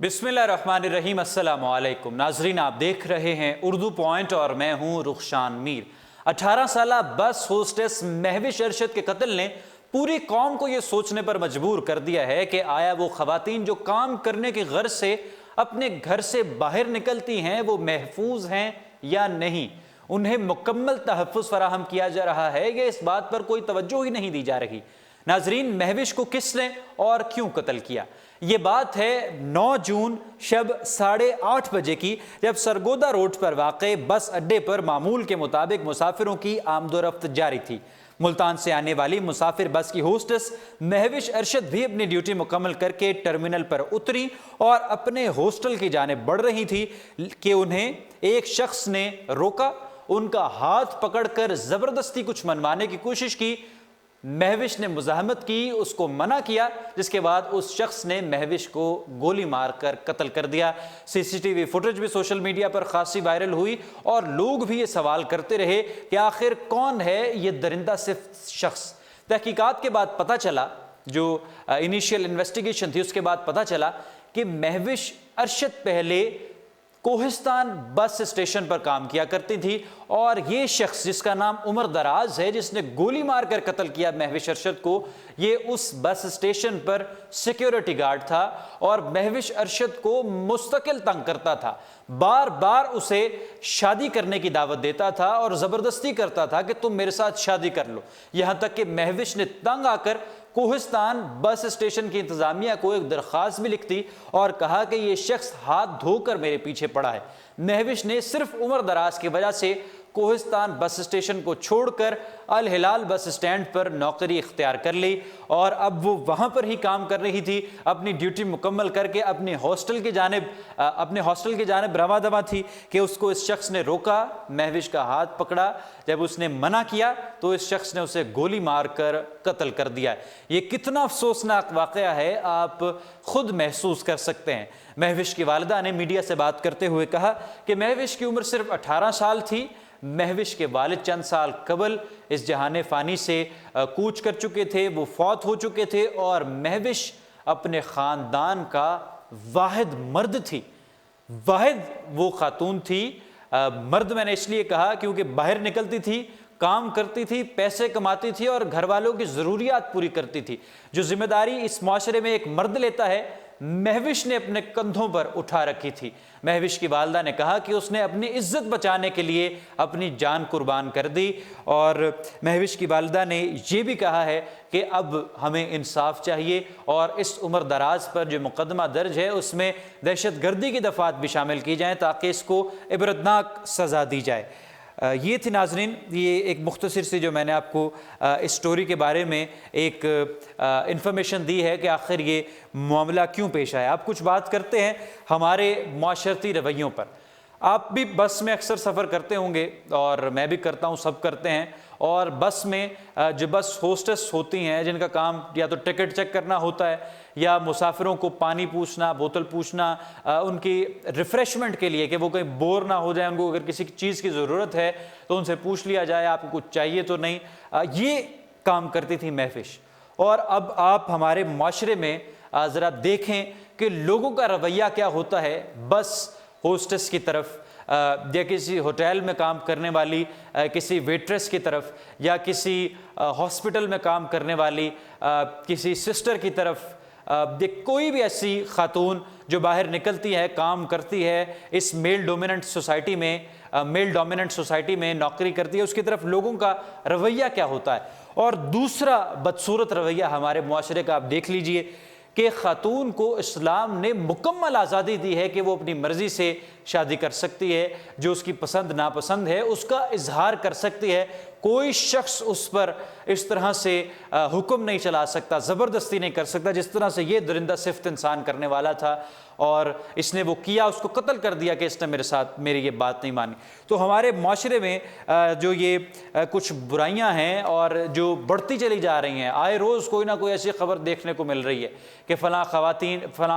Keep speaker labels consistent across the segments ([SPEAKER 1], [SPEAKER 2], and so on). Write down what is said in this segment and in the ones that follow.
[SPEAKER 1] بسم اللہ الرحمن الرحیم۔ السلام علیکم ناظرین، آپ دیکھ رہے ہیں اردو پوائنٹ اور میں ہوں رخشان میر۔ 18 سالہ بس ہوسٹس مہوش ارشد کے قتل نے پوری قوم کو یہ سوچنے پر مجبور کر دیا ہے کہ آیا وہ خواتین جو کام کرنے کی غرض سے اپنے گھر سے باہر نکلتی ہیں وہ محفوظ ہیں یا نہیں، انہیں مکمل تحفظ فراہم کیا جا رہا ہے یا اس بات پر کوئی توجہ ہی نہیں دی جا رہی۔ ناظرین، مہوش کو کس نے اور کیوں قتل کیا؟ یہ بات ہے 9 جون شب 8:30 بجے کی، جب سرگودا روڈ پر واقع بس اڈے پر معمول کے مطابق مسافروں کی آمد و رفت جاری تھی۔ ملتان سے آنے والی مسافر بس کی ہوسٹس مہوش ارشد بھی اپنی ڈیوٹی مکمل کر کے ٹرمینل پر اتری اور اپنے ہاسٹل کی جانب بڑھ رہی تھی کہ انہیں ایک شخص نے روکا، ان کا ہاتھ پکڑ کر زبردستی کچھ منوانے کی کوشش کی۔ مہوش نے مزاحمت کی، اس کو منع کیا، جس کے بعد اس شخص نے مہوش کو گولی مار کر قتل کر دیا۔ سی سی ٹی وی فوٹیج بھی سوشل میڈیا پر خاصی وائرل ہوئی اور لوگ بھی یہ سوال کرتے رہے کہ آخر کون ہے یہ درندہ صرف شخص۔ تحقیقات کے بعد پتہ چلا، جو انیشیل انویسٹیگیشن تھی اس کے بعد پتہ چلا کہ مہوش ارشد پہلے کوہستان بس اسٹیشن پر کام کیا کرتی تھی اور یہ شخص جس کا نام عمر دراز ہے، جس نے گولی مار کر قتل کیا مہوش ارشد کو، یہ اس بس اسٹیشن پر سیکیورٹی گارڈ تھا اور مہوش ارشد کو مستقل تنگ کرتا تھا، بار بار اسے شادی کرنے کی دعوت دیتا تھا اور زبردستی کرتا تھا کہ تم میرے ساتھ شادی کر لو، یہاں تک کہ مہوش نے تنگ آ کر کوہستان بس اسٹیشن کی انتظامیہ کو ایک درخواست بھی لکھ دی اور کہا کہ یہ شخص ہاتھ دھو کر میرے پیچھے پڑا ہے۔ مہوش نے صرف عمر دراز کی وجہ سے کوہستان بس اسٹیشن کو چھوڑ کر الہلال بس اسٹینڈ پر نوکری اختیار کر لی اور اب وہ وہاں پر ہی کام کر رہی تھی، اپنی ڈیوٹی مکمل کر کے اپنے ہاسٹل کی جانب رواں دواں تھی کہ اس کو اس شخص نے روکا، مہوش کا ہاتھ پکڑا، جب اس نے منع کیا تو اس شخص نے اسے گولی مار کر قتل کر دیا۔ یہ کتنا افسوسناک واقعہ ہے، آپ خود محسوس کر سکتے ہیں۔ مہوش کی والدہ نے میڈیا سے بات کرتے ہوئے کہا کہ مہوش کی عمر صرف 18 سال تھی۔ مہوش کے والد چند سال قبل اس جہان فانی سے کوچ کر چکے تھے، وہ فوت ہو چکے تھے اور مہوش اپنے خاندان کا واحد مرد تھی، واحد وہ خاتون تھی۔ مرد میں نے اس لیے کہا کیونکہ باہر نکلتی تھی، کام کرتی تھی، پیسے کماتی تھی اور گھر والوں کی ضروریات پوری کرتی تھی۔ جو ذمہ داری اس معاشرے میں ایک مرد لیتا ہے، مہوش نے اپنے کندھوں پر اٹھا رکھی تھی۔ مہوش کی والدہ نے کہا کہ اس نے اپنی عزت بچانے کے لیے اپنی جان قربان کر دی اور مہوش کی والدہ نے یہ بھی کہا ہے کہ اب ہمیں انصاف چاہیے اور اس عمر دراز پر جو مقدمہ درج ہے اس میں دہشت گردی کی دفعات بھی شامل کی جائیں تاکہ اس کو عبرتناک سزا دی جائے۔ یہ تھی ناظرین، یہ ایک مختصر سی جو میں نے آپ کو اس سٹوری کے بارے میں ایک انفارمیشن دی ہے کہ آخر یہ معاملہ کیوں پیش آیا۔ آپ کچھ بات کرتے ہیں ہمارے معاشرتی رویوں پر۔ آپ بھی بس میں اکثر سفر کرتے ہوں گے اور میں بھی کرتا ہوں، سب کرتے ہیں، اور بس میں جو بس ہوسٹس ہوتی ہیں جن کا کام یا تو ٹکٹ چیک کرنا ہوتا ہے یا مسافروں کو پانی پوچھنا، بوتل پوچھنا، ان کی ریفریشمنٹ کے لیے کہ وہ کہیں بور نہ ہو جائیں، ان کو اگر کسی چیز کی ضرورت ہے تو ان سے پوچھ لیا جائے آپ کو کچھ چاہیے تو نہیں، یہ کام کرتی تھی مہوش۔ اور اب آپ ہمارے معاشرے میں ذرا دیکھیں کہ لوگوں کا رویہ کیا ہوتا ہے بس ہوسٹس کی طرف یا کسی ہوٹل میں کام کرنے والی کسی ویٹریس کی طرف یا کسی ہاسپٹل میں کام کرنے والی کسی سسٹر کی طرف، کوئی بھی ایسی خاتون جو باہر نکلتی ہے، کام کرتی ہے، اس میل ڈومیننٹ سوسائٹی میں نوکری کرتی ہے، اس کی طرف لوگوں کا رویہ کیا ہوتا ہے۔ اور دوسرا بدصورت رویہ ہمارے معاشرے کا آپ دیکھ لیجئے کہ خاتون کو اسلام نے مکمل آزادی دی ہے کہ وہ اپنی مرضی سے شادی کر سکتی ہے، جو اس کی پسند ناپسند ہے اس کا اظہار کر سکتی ہے، کوئی شخص اس پر اس طرح سے حکم نہیں چلا سکتا، زبردستی نہیں کر سکتا جس طرح سے یہ درندہ صفت انسان کرنے والا تھا اور اس نے وہ کیا، اس کو قتل کر دیا کہ اس نے میری یہ بات نہیں مانی۔ تو ہمارے معاشرے میں جو یہ کچھ برائیاں ہیں اور جو بڑھتی چلی جا رہی ہیں، آئے روز کوئی نہ کوئی ایسی خبر دیکھنے کو مل رہی ہے کہ فلاں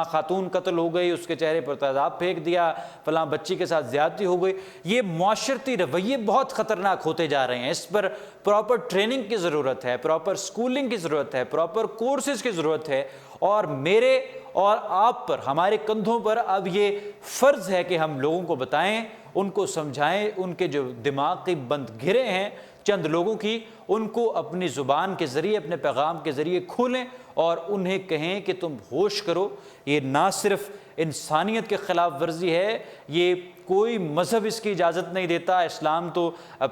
[SPEAKER 1] خاتون قتل ہو گئی، اس کے چہرے پر تیزاب پھینک دیا، فلاں بچی کے ساتھ زیادتی ہو گئی۔ یہ معاشرتی رویے بہت خطرناک ہوتے جا رہے ہیں، اس پر پراپر ٹریننگ کی ضرورت ہے، پراپر سکولنگ کی ضرورت ہے، پراپر کورسز کی ضرورت ہے اور میرے اور آپ پر، ہمارے کندھوں پر اب یہ فرض ہے کہ ہم لوگوں کو بتائیں، ان کو سمجھائیں، ان کے جو دماغ کی بند گھریں ہیں چند لوگوں کی، ان کو اپنی زبان کے ذریعے، اپنے پیغام کے ذریعے کھولیں اور انہیں کہیں کہ تم ہوش کرو۔ یہ نہ صرف انسانیت کے خلاف ورزی ہے، یہ کوئی مذہب اس کی اجازت نہیں دیتا، اسلام تو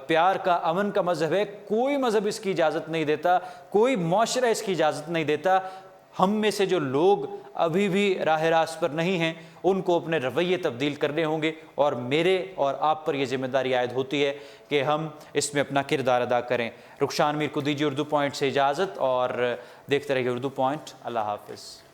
[SPEAKER 1] پیار کا، امن کا مذہب ہے، کوئی مذہب اس کی اجازت نہیں دیتا، کوئی معاشرہ اس کی اجازت نہیں دیتا۔ ہم میں سے جو لوگ ابھی بھی راہ راست پر نہیں ہیں، ان کو اپنے رویے تبدیل کرنے ہوں گے، اور میرے اور آپ پر یہ ذمہ داری عائد ہوتی ہے کہ ہم اس میں اپنا کردار ادا کریں۔ رخشان میر کو دیجیے اردو پوائنٹ سے اجازت، اور دیکھتے رہیے اردو پوائنٹ۔ اللہ حافظ۔